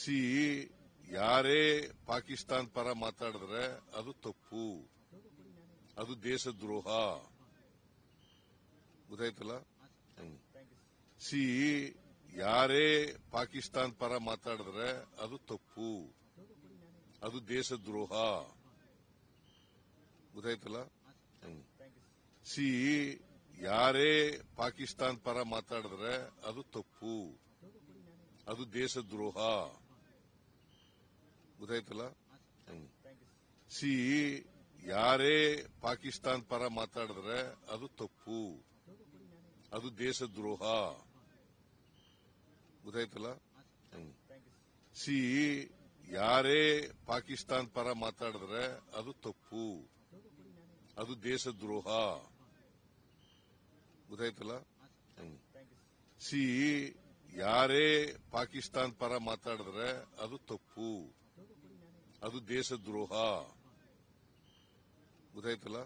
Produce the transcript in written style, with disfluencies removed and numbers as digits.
C ಯಾರೇ ಪಾಕಿಸ್ತಾನ ಪರ ಮಾತಾಡಿದ್ರೆ ಅದು ತಪ್ಪು, ಅದು ದೇಶದ್ರೋಹ. ಗೊತ್ತಾಯ್ತಲ್ಲ? ಸಿ ಯಾರೇ ಪಾಕಿಸ್ತಾನ ಪರ ಮಾತಾಡಿದ್ರೆ ಅದು ತಪ್ಪು, ಅದು ದೇಶದ್ರೋಹ. ಗೊತ್ತಾಯ್ತಲ್ಲ? ಸಿ ಯಾರೇ ಪಾಕಿಸ್ತಾನ ಪರ ಮಾತಾಡಿದ್ರೆ ಅದು ತಪ್ಪು, ಅದು ದೇಶದ್ರೋಹ. ಗೊತ್ತಾಯ್ತಲ್ಲ? ಸಿ ಯಾರೇ ಪಾಕಿಸ್ತಾನ ಪರ ಮಾತಾಡಿದ್ರೆ ಅದು ತಪ್ಪು, ಅದು ದೇಶದ್ರೋಹ. ಗೊತ್ತಾಯ್ತಲ್ಲ? ಸಿ ಯಾರೇ ಪಾಕಿಸ್ತಾನ ಪರ ಮಾತಾಡಿದ್ರೆ ಅದು ತಪ್ಪು, ಅದು ದೇಶದ್ರೋಹ. ಗೊತ್ತಾಯ್ತಲ್ಲ? ಸಿ ಯಾರೇ ಪಾಕಿಸ್ತಾನ ಪರ ಮಾತಾಡಿದ್ರೆ ಅದು ತಪ್ಪು, ಅದು ದೇಶದ್ರೋಹ. ಗೊತ್ತಾಯ್ತಲ್ಲ?